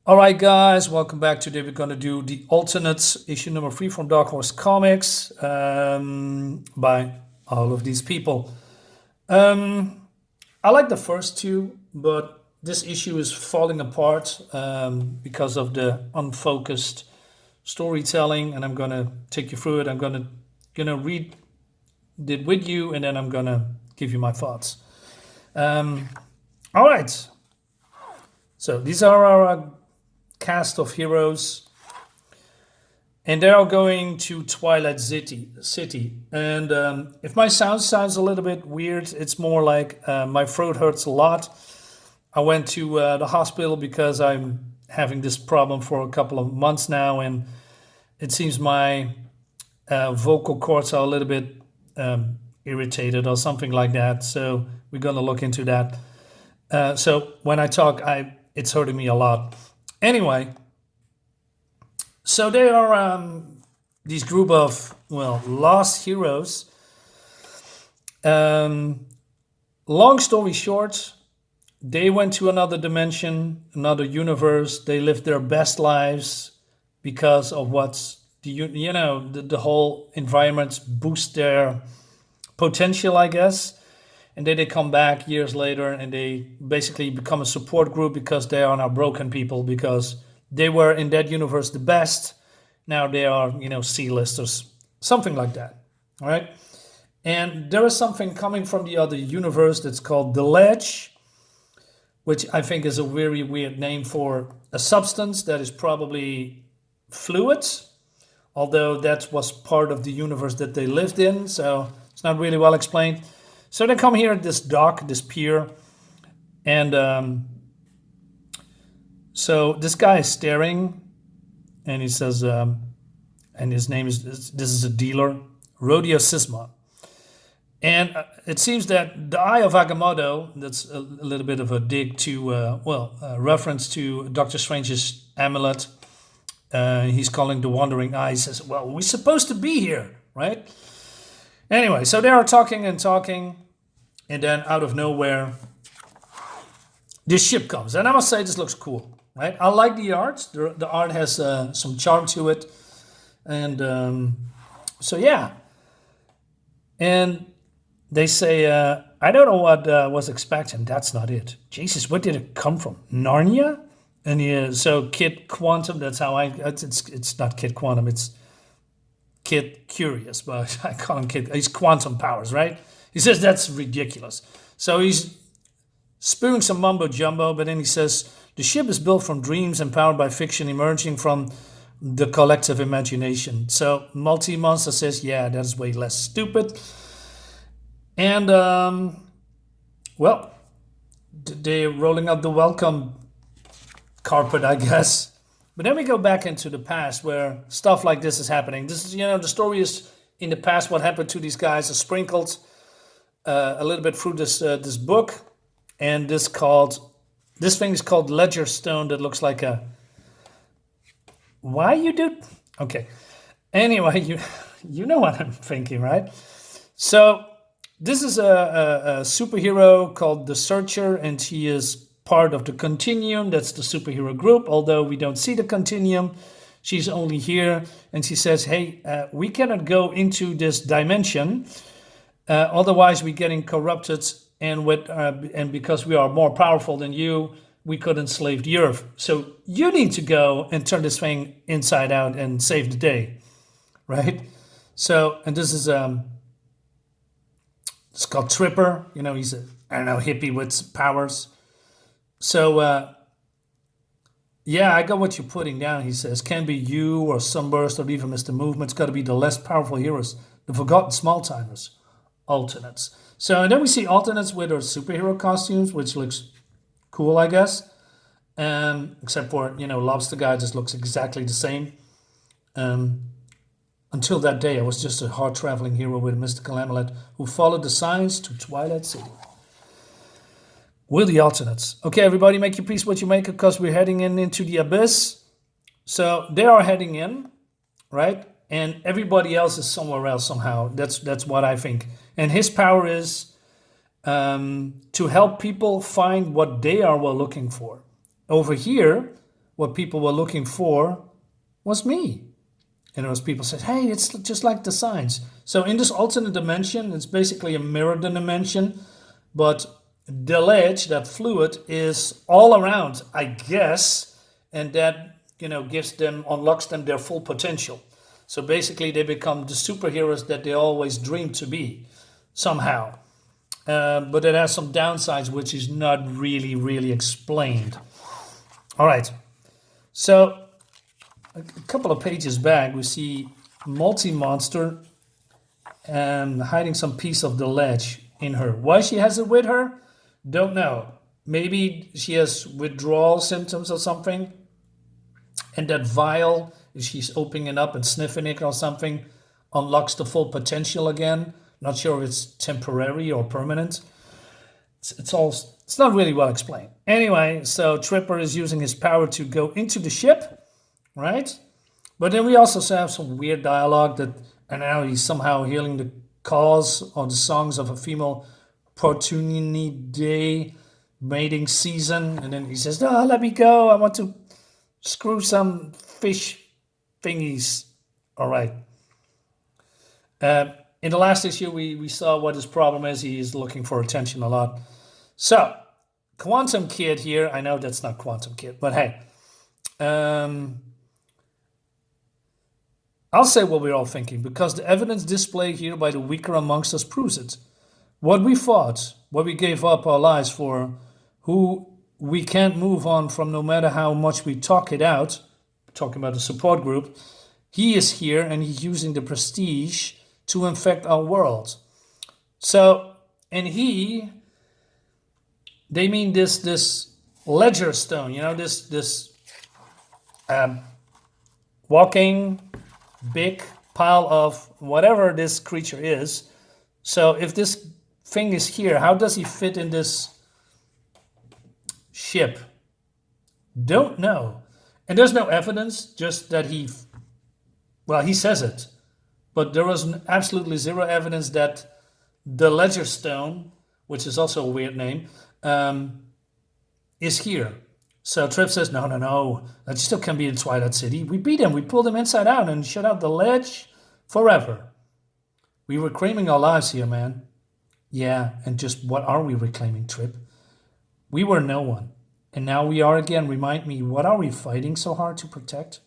All right, guys, welcome back. Today we're going to do the Alternates, issue number 3 from Dark Horse Comics by all of these people. I like the first two, but this issue is falling apart because of the unfocused storytelling, and I'm going to take you through it. I'm going to read it with you, and then I'm going to give you my thoughts. All right. So these are our cast of heroes, and they are going to Twilight City. And if my sound sounds a little bit weird, it's more like my throat hurts a lot. I went to the hospital because I'm having this problem for a couple of months now, and it seems my vocal cords are a little bit irritated or something like that. So we're gonna look into that. So when I talk, it's hurting me a lot. Anyway, so they are these group of lost heroes. Long story short, they went to another dimension, another universe. They lived their best lives because of what's the whole environment boosts their potential, I guess. And then they come back years later and they basically become a support group because they are now broken people because they were in that universe the best. Now they are, C-listers, something like that. All right. And there is something coming from the other universe that's called the Ledge, which I think is a very weird name for a substance that is probably fluid, although that was part of the universe that they lived in. So it's not really well explained. So they come here at this dock, this pier, and so this guy is staring, and he says, and his name is, this is a dealer, Rodeo Sisma. And it seems that the Eye of Agamotto, that's a little bit of a dig to, reference to Doctor Strange's amulet. He's calling the Wandering Eye. He says, well, we're supposed to be here, right? Anyway, so they are talking and talking, and then out of nowhere, this ship comes. And I must say, this looks cool, right? I like the art. The art has some charm to it. And so, yeah. And they say, I don't know what was expected. That's not it. Jesus, where did it come from? Narnia? And so Kid Quantum, that's how it's not Kid Quantum, it's Kid Curious, but I call him Kid. He's quantum powers, right? He says that's ridiculous. So he's spewing some mumbo jumbo, but then he says the ship is built from dreams and powered by fiction emerging from the collective imagination. So Multi Monster says, yeah, that is way less stupid. And they're rolling out the welcome carpet, I guess. But then we go back into the past where stuff like this is happening. This is, the story is in the past. What happened to these guys is sprinkled a little bit through this book, and this thing is called Ledger Stone. That looks like a. Why you do? Okay. Anyway, you know what I'm thinking, right? So this is a superhero called the Searcher, and he is part of the Continuum. That's the superhero group, although we don't see the Continuum. She's only here, and she says, hey, we cannot go into this dimension, otherwise we're getting corrupted, and because we are more powerful than you, we could enslave the earth. So you need to go and turn this thing inside out and save the day, right? So, and this is it's called Tripper. He's a, I don't know, hippie with powers. So, I got what you're putting down, he says. Can be you or Sunburst or even Mr. Movement. It's got to be the less powerful heroes, the forgotten small-timers, alternates. So, and then we see alternates with their superhero costumes, which looks cool, I guess. Except for, Lobster Guy just looks exactly the same. Until that day, I was just a hard-traveling hero with a mystical amulet who followed the signs to Twilight City. We're the alternates. Okay, everybody, make your peace what you make, because we're heading into the abyss. So they are heading in, right? And everybody else is somewhere else somehow. That's what I think. And his power is to help people find what they are looking for. Over here, what people were looking for was me. And those people said, hey, it's just like the signs. So in this alternate dimension, it's basically a mirror dimension, but the ledge, that fluid, is all around, I guess, and that gives them, unlocks them their full potential. So basically, they become the superheroes that they always dreamed to be, somehow. But it has some downsides, which is not really explained. All right. So a couple of pages back, we see Multi-Monster hiding some piece of the ledge in her. Why she has it with her? Don't know. Maybe she has withdrawal symptoms or something. And that vial, if she's opening it up and sniffing it or something, unlocks the full potential again. Not sure if it's temporary or permanent. It's not really well explained. Anyway, so Tripper is using his power to go into the ship, right? But then we also have some weird dialogue that, and now he's somehow healing the cause or the songs of a female Portunity mating season. And then he says, "Oh, let me go. I want to screw some fish thingies." All right. In the last issue, we saw what his problem is. He is looking for attention a lot. So, Quantum Kid here. I know that's not Quantum Kid, but hey. I'll say what we're all thinking, because the evidence displayed here by the weaker amongst us proves it. What we fought, what we gave up our lives for, who we can't move on from no matter how much we talk it out, talking about the support group, he is here and he's using the prestige to infect our world. So, and they mean this ledger stone, this walking big pile of whatever this creature is. So if this thing is here, how does he fit in this ship? Don't know. And there's no evidence, just that he says it. But there was absolutely zero evidence that the Ledger Stone, which is also a weird name, is here. So Trip says, no, that still can be in Twilight City. We beat him, we pulled him inside out and shut out the ledge forever. We were claiming our lives here, man. Yeah, and just what are we reclaiming, Trip? We were no one. And now we are again. Remind me, what are we fighting so hard to protect?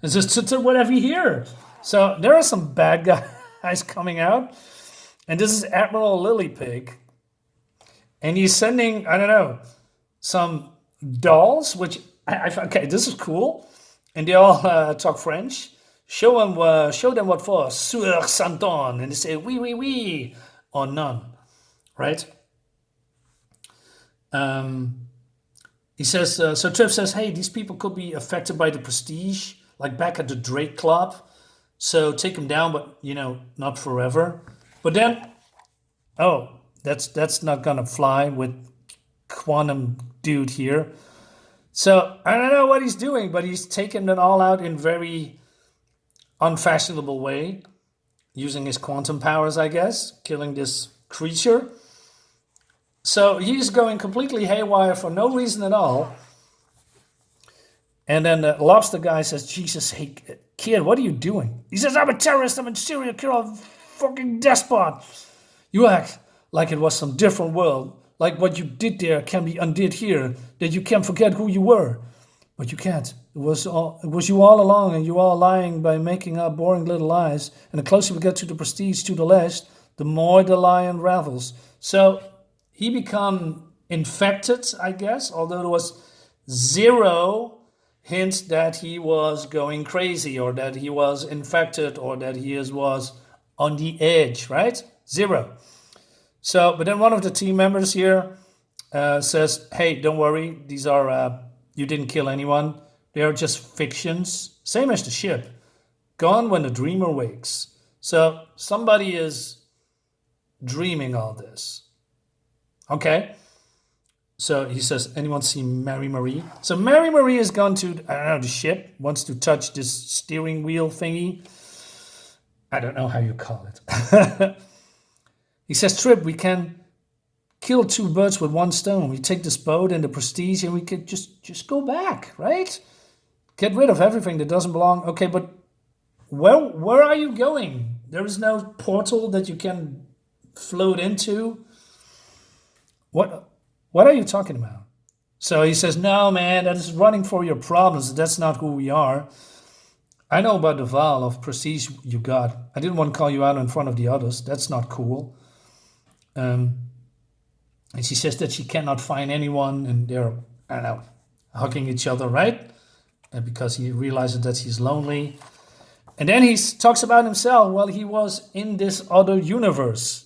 It's just whatever you hear. So there are some bad guys coming out. And this is Admiral Lilypig. And he's sending, I don't know, some dolls, which okay, this is cool, and they all talk French. Show them what for, sur Santon, and they say oui, or none, right? He says, so Trip says, hey, these people could be affected by the prestige, like back at the Drake Club. So take them down, but not forever. But then, that's not gonna fly with Quantum Dude here. So I don't know what he's doing, but he's taking it all out in very unfashionable way, using his quantum powers, I guess, killing this creature. So he's going completely haywire for no reason at all. And then the lobster guy says, Jesus, hey, kid, what are you doing? He says, I'm a terrorist, I'm a serial killer, fucking despot. You act like it was some different world. Like what you did there can be undid here, that you can't forget who you were. But you can't. It was you all along, and you all lying by making up boring little lies. And the closer we get to the prestige, to the less, the more the lie unravels. So he become infected, I guess, although there was zero hint that he was going crazy or that he was infected or that he was on the edge, right? Zero. So, but then one of the team members here says, hey, don't worry, these are, you didn't kill anyone. They are just fictions, same as the ship. Gone when the dreamer wakes. So somebody is dreaming all this. Okay. So he says, anyone see Mary Marie? So Mary Marie has gone to, I don't know, the ship, wants to touch this steering wheel thingy. I don't know how you call it. He says, Trip, we can kill two birds with one stone. We take this boat and the prestige and we could just go back, right? Get rid of everything that doesn't belong. Okay, but where are you going? There is no portal that you can float into. What what are you talking about? So he says, no, man, that is running for your problems. That's not who we are. I know about the vial of prestige you got. I didn't want to call you out in front of the others. That's not cool. Um, and she says that she cannot find anyone, and they're, I don't know, hugging each other, right? Because he realizes that he's lonely. And then he talks about himself. Well, he was in this other universe.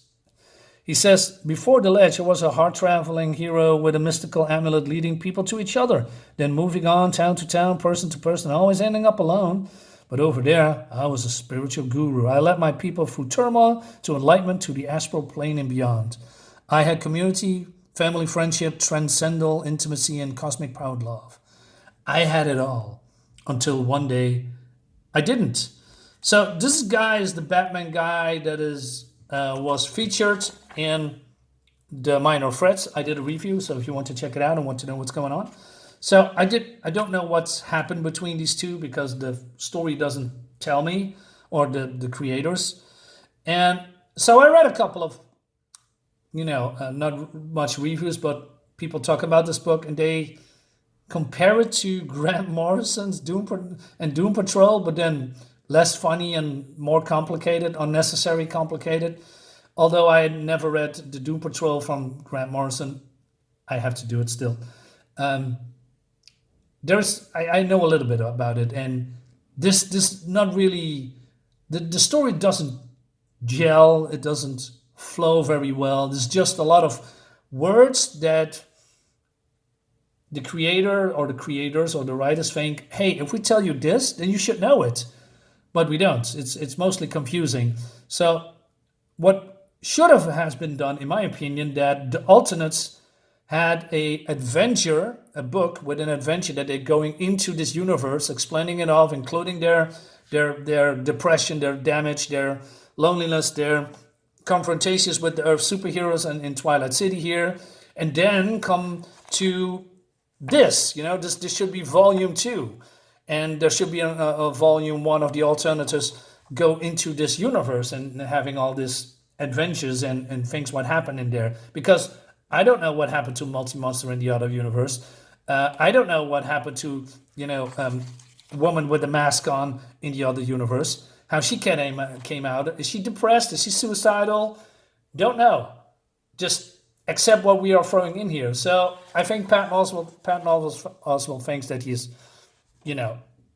He says, before the ledge, I was a hard-traveling hero with a mystical amulet leading people to each other, then moving on town to town, person to person, always ending up alone. But over there, I was a spiritual guru. I led my people through turmoil to enlightenment to the astral plane and beyond. I had community, family friendship, transcendental intimacy, and cosmic proud love. I had it all until one day I didn't. So this guy is the Batman guy that is was featured in the Minor Threats. I did a review, so if you want to check it out and want to know what's going on. So I don't know what's happened between these two because the story doesn't tell me, or the creators. And so I read a couple of, not much reviews, but people talk about this book, and they compare it to Grant Morrison's Doom Patrol, but then less funny and more complicated, unnecessary complicated. Although I had never read the Doom Patrol from Grant Morrison, I have to do it still. I know a little bit about it, and this not really, the story doesn't gel, it doesn't flow very well. There's just a lot of words that the creator or the creators or the writers think, hey, if we tell you this, then you should know it. But we don't. It's mostly confusing. So what should have has been done, in my opinion, that the alternates had a book with an adventure that they're going into this universe, explaining it all, including their depression, their damage, their loneliness, their confrontations with the Earth superheroes and in Twilight City here, and then come to this. This should be volume 2, and there should be a volume 1 of the alternatives go into this universe and having all these adventures and things what happened in there, because I don't know what happened to Multi-Monster in the other universe. I don't know what happened to woman with the mask on in the other universe. How she came out. Is she depressed? Is she suicidal? Don't know. Just accept what we are throwing in here. So I think Pat Oswalt thinks that he's,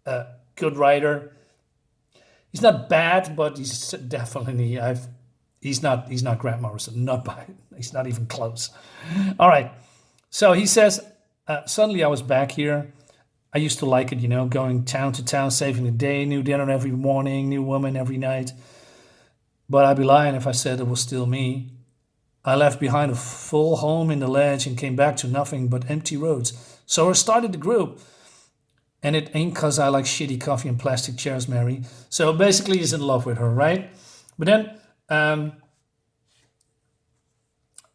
a good writer. He's not bad, but he's definitely he's not Grant Morrison. He's not even close. All right. So he says, suddenly I was back here. I used to like it, going town to town, saving the day, new dinner every morning, new woman every night. But I'd be lying if I said it was still me. I left behind a full home in the ledge and came back to nothing but empty roads. So I started the group. And it ain't because I like shitty coffee and plastic chairs, Mary. So basically he's in love with her, right? But then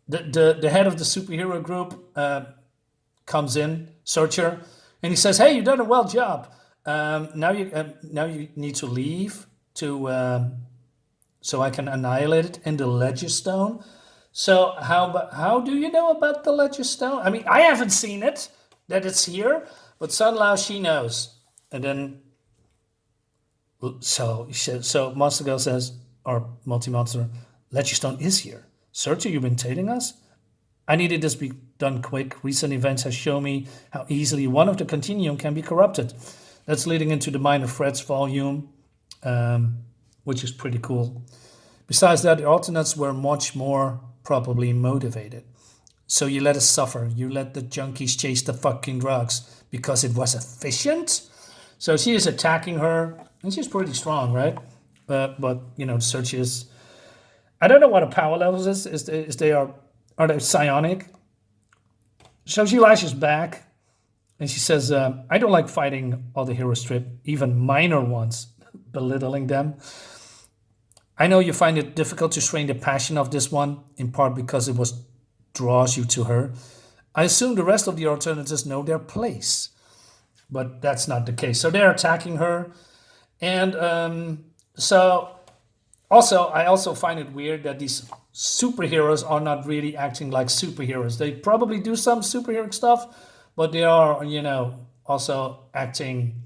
the head of the superhero group comes in, Searcher, and he says, "Hey, you've done a well job. Now you need to leave to so I can annihilate it in the Ledger Stone." So how do you know about the Ledger Stone? I mean, I haven't seen it, that it's here, but Sun Lao, she knows. And then so Monster Girl says, or Multi-Monster, Ledger Stone is here. Searcher, you've been telling us? I needed this be done quick. Recent events have shown me how easily one of the continuum can be corrupted. That's leading into the Minor Threats volume, which is pretty cool. Besides that, the alternates were much more probably motivated. So you let us suffer. You let the junkies chase the fucking drugs because it was efficient. So she is attacking her, and she's pretty strong, right? But the search is. I don't know what a power levels is. Are they psionic? So she lashes back, and she says, "I don't like fighting all the hero strip, even minor ones, belittling them. I know you find it difficult to strain the passion of this one, in part because it draws you to her. I assume the rest of the alternatives know their place." but that's not the case. So they're attacking her, and so also I also find it weird that these superheroes are not really acting like superheroes. They probably do some superhero stuff, but they are, also acting,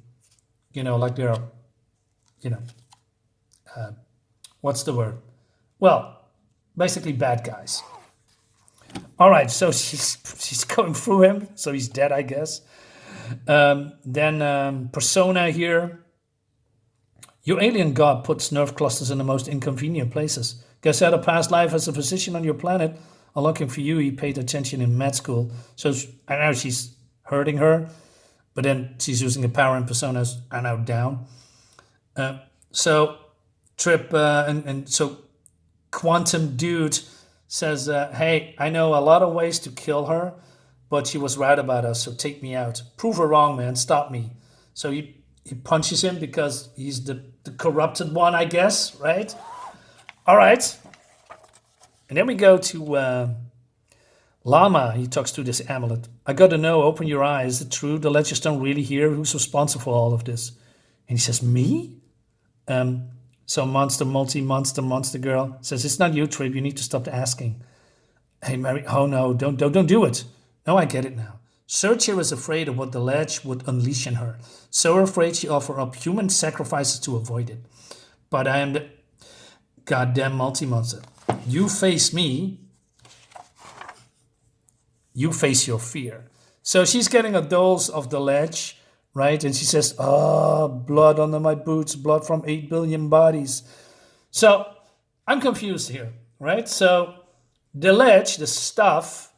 like they're, you know, what's the word? Well, basically bad guys. All right, so she's going through him, so he's dead, I guess. Then Persona here. Your alien god puts nerve clusters in the most inconvenient places. Guess had a past life as a physician on your planet. Unlocking for you, he paid attention in med school. So I know she's hurting her, but then she's using a power and personas are now down. So Trip and so Quantum Dude says, hey, I know a lot of ways to kill her, but she was right about us, so take me out. Prove her wrong, man. Stop me. So he punches him because he's the corrupted one, I guess, right? All right. And then we go to Lama. He talks to this amulet. I got to know, open your eyes. Is it true? The ledgers don't really hear. Who's responsible for all of this? And he says, me? So monster girl says, it's not you, Trip. You need to stop asking. Hey, Mary. Oh, no, don't do it. No, I get it now. Searcher is afraid of what the ledge would unleash in her. So afraid she offer up human sacrifices to avoid it. But I am the goddamn multi-monster. You face me. You face your fear. So she's getting a dose of the ledge, right? And she says, blood under my boots, blood from 8 billion bodies. So I'm confused here, right? So the ledge, the stuff,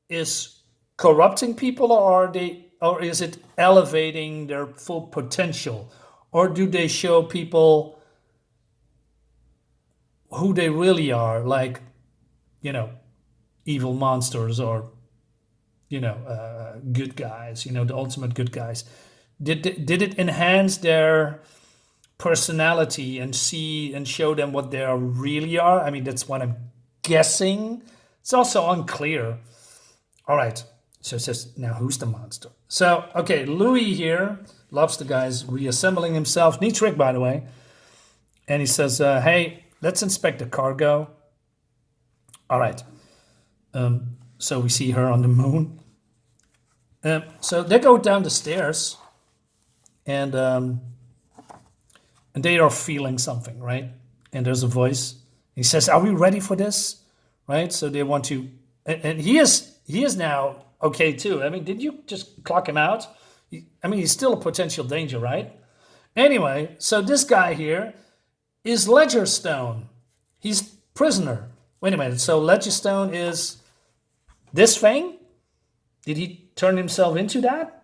is corrupting people, or is it elevating their full potential? Or do they show people who they really are, like, evil monsters or, good guys, the ultimate good guys? Did it enhance their personality and show them what they really are? I mean, that's what I'm guessing. It's also unclear. All right. So it says, now who's the monster? So, okay, Louis here, lobster guy's reassembling himself. Neat trick, by the way. And he says, hey, let's inspect the cargo. All right. So we see her on the moon. So they go down the stairs, and they are feeling something, right? And there's a voice. He says, are we ready for this? Right? So they want to, and he is now okay too. I mean, did you just clock him out? I mean, he's still a potential danger, right? Anyway, so this guy here is Ledger Stone. He's prisoner. Wait a minute. So Ledger Stone is this thing? Did he turn himself into that?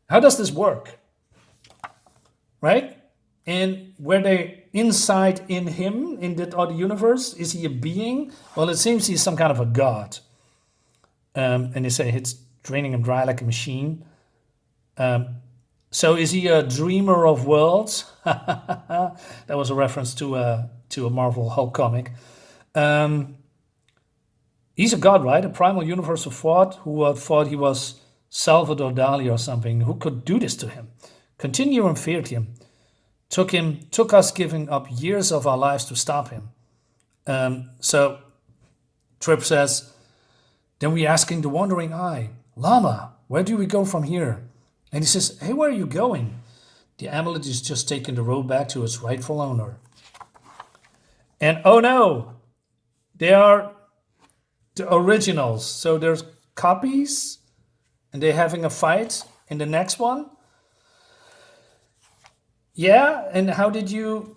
How does this work? Right? And were they inside in him, in that other universe? Is he a being? Well, it seems he's some kind of a god. And they say it's draining him dry like a machine. So is he a dreamer of worlds? That was a reference to a Marvel Hulk comic. He's a god, right? A primal universal thought who thought he was Salvador Dali or something. Who could do this to him? Continuum feared him. Took us giving up years of our lives to stop him. So Trip says, then we asking the wandering eye, Lama, where do we go from here? And he says, hey, where are you going? The amulet is just taking the road back to its rightful owner. And oh no, they are the originals. So there's copies, and they're having a fight in the next one. Yeah, and how did you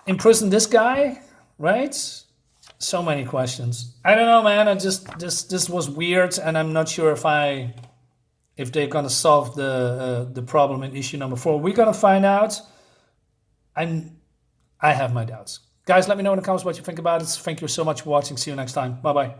imprison this guy, right? So many questions. I don't know, man. This was weird, and I'm not sure if they're gonna solve the problem in issue number 4. We're gonna find out. I have my doubts. Guys, let me know in the comments what you think about it. Thank you so much for watching. See you next time. Bye bye.